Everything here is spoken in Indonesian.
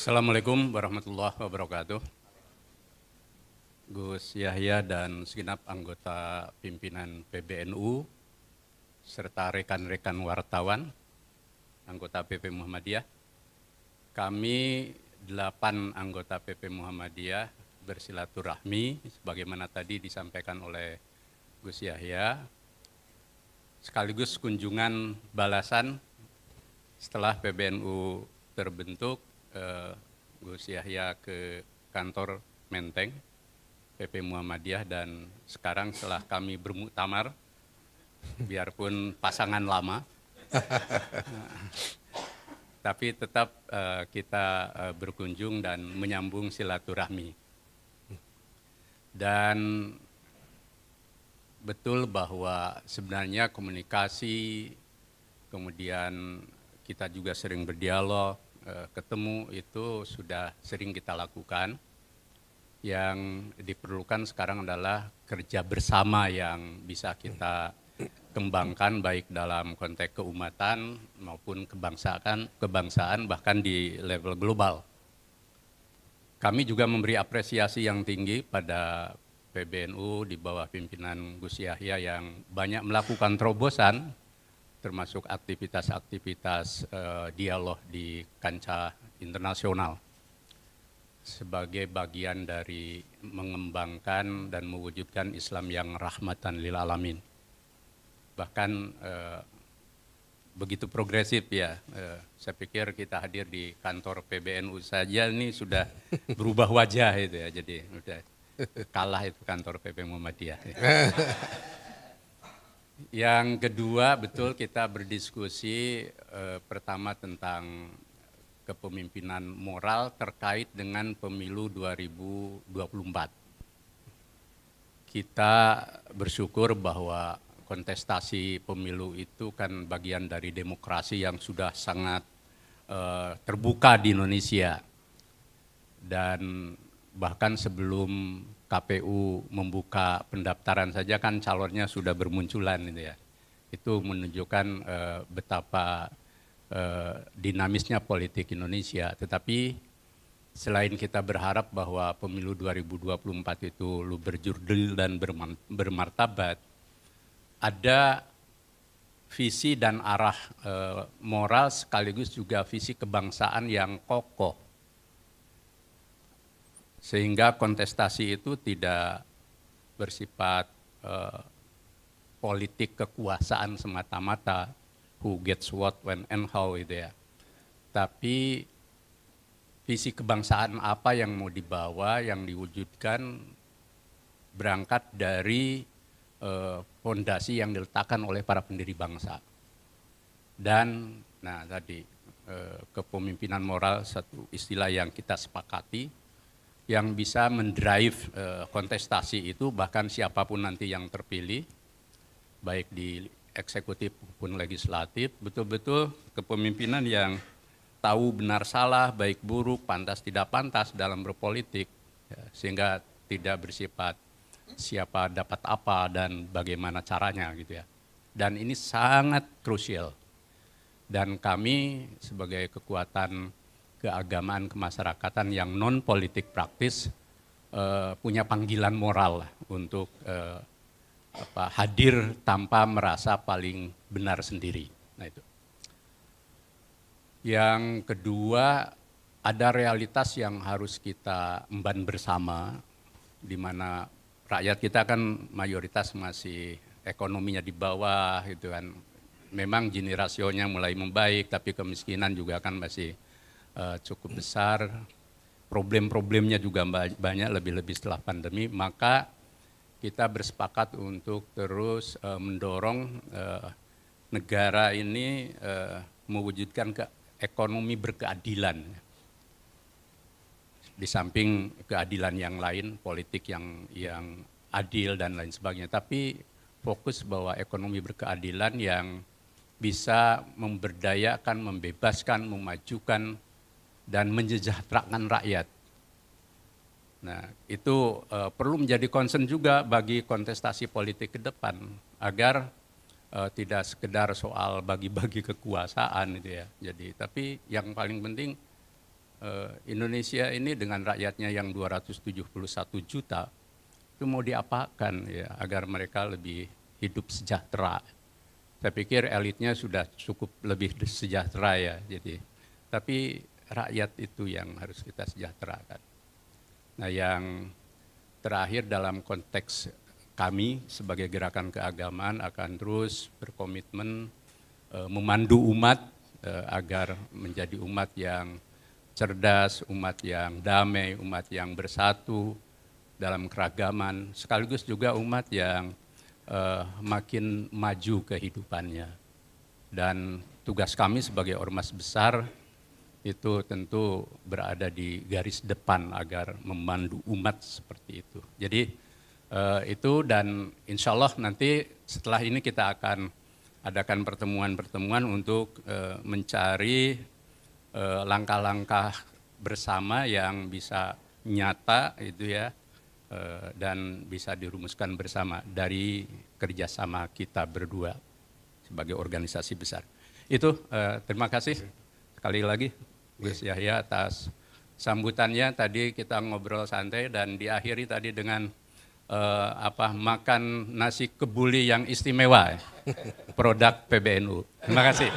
Assalamualaikum warahmatullahi wabarakatuh. Gus Yahya dan segenap anggota pimpinan PBNU serta rekan-rekan wartawan, anggota PP Muhammadiyah. Kami 8 anggota PP Muhammadiyah bersilaturahmi sebagaimana tadi disampaikan oleh Gus Yahya, sekaligus kunjungan balasan setelah PBNU terbentuk. Gus Yahya ke kantor Menteng PP Muhammadiyah, dan sekarang setelah kami bermuktamar, biarpun pasangan lama, tapi tetap kita berkunjung dan menyambung silaturahmi. Dan betul bahwa sebenarnya komunikasi, kemudian kita juga sering berdialog, ketemu itu sudah sering kita lakukan. Yang diperlukan sekarang adalah kerja bersama yang bisa kita kembangkan baik dalam konteks keumatan maupun kebangsaan bahkan di level global. Kami juga memberi apresiasi yang tinggi pada PBNU di bawah pimpinan Gus Yahya yang banyak melakukan terobosan termasuk aktivitas-aktivitas dialog di kancah internasional sebagai bagian dari mengembangkan dan mewujudkan Islam yang rahmatan lil alamin. Bahkan begitu progresif ya, saya pikir kita hadir di kantor PBNU saja ini sudah berubah wajah itu ya, jadi udah kalah itu kantor PP Muhammadiyah. Yang kedua, betul kita berdiskusi pertama tentang kepemimpinan moral terkait dengan pemilu 2024. Kita bersyukur bahwa kontestasi pemilu itu kan bagian dari demokrasi yang sudah sangat terbuka di Indonesia. Dan bahkan sebelum KPU membuka pendaftaran saja kan calonnya sudah bermunculan gitu ya. Itu menunjukkan betapa dinamisnya politik Indonesia. Tetapi selain kita berharap bahwa pemilu 2024 itu berjurdil dan bermartabat, ada visi dan arah moral sekaligus juga visi kebangsaan yang kokoh. Sehingga kontestasi itu tidak bersifat politik kekuasaan semata-mata, who gets what, when, and how itu ya. Tapi visi kebangsaan apa yang mau dibawa, yang diwujudkan berangkat dari fondasi yang diletakkan oleh para pendiri bangsa. Dan nah tadi kepemimpinan moral satu istilah yang kita sepakati, yang bisa mendrive kontestasi itu, bahkan siapapun nanti yang terpilih, baik di eksekutif maupun legislatif, betul-betul kepemimpinan yang tahu benar salah, baik buruk, pantas tidak pantas dalam berpolitik, ya, sehingga tidak bersifat siapa dapat apa dan bagaimana caranya gitu ya. Dan ini sangat krusial. Dan kami sebagai kekuatan keagamaan kemasyarakatan yang non politik praktis punya panggilan moral lah untuk hadir tanpa merasa paling benar sendiri. Nah itu. Yang kedua, ada realitas yang harus kita emban bersama, di mana rakyat kita kan mayoritas masih ekonominya di bawah gitu kan. Memang gini rasionya mulai membaik, tapi kemiskinan juga kan masih cukup besar. Problem-problemnya juga banyak, lebih-lebih setelah pandemi. Maka kita bersepakat untuk terus mendorong negara ini mewujudkan ekonomi berkeadilan. Di samping keadilan yang lain, politik yang adil dan lain sebagainya. Tapi fokus bahwa ekonomi berkeadilan yang bisa memberdayakan, membebaskan, memajukan, dan mensejahterakan rakyat. Nah, itu perlu menjadi concern juga bagi kontestasi politik ke depan, agar tidak sekedar soal bagi-bagi kekuasaan itu ya. Jadi, tapi yang paling penting Indonesia ini dengan rakyatnya yang 271 juta, itu mau diapakan ya agar mereka lebih hidup sejahtera. Saya pikir elitnya sudah cukup lebih sejahtera ya, jadi tapi rakyat itu yang harus kita sejahterakan. Nah, yang terakhir dalam konteks kami sebagai gerakan keagamaan akan terus berkomitmen memandu umat agar menjadi umat yang cerdas, umat yang damai, umat yang bersatu dalam keragaman, sekaligus juga umat yang makin maju kehidupannya. Dan tugas kami sebagai ormas besar itu tentu berada di garis depan agar memandu umat seperti itu. Jadi itu, dan insya Allah nanti setelah ini kita akan adakan pertemuan-pertemuan untuk mencari langkah-langkah bersama yang bisa nyata itu ya, dan bisa dirumuskan bersama dari kerjasama kita berdua sebagai organisasi besar. Itu terima kasih sekali lagi Gus Yahya atas sambutannya. Tadi kita ngobrol santai dan diakhiri tadi dengan makan nasi kebuli yang istimewa, produk PBNU. Terima kasih.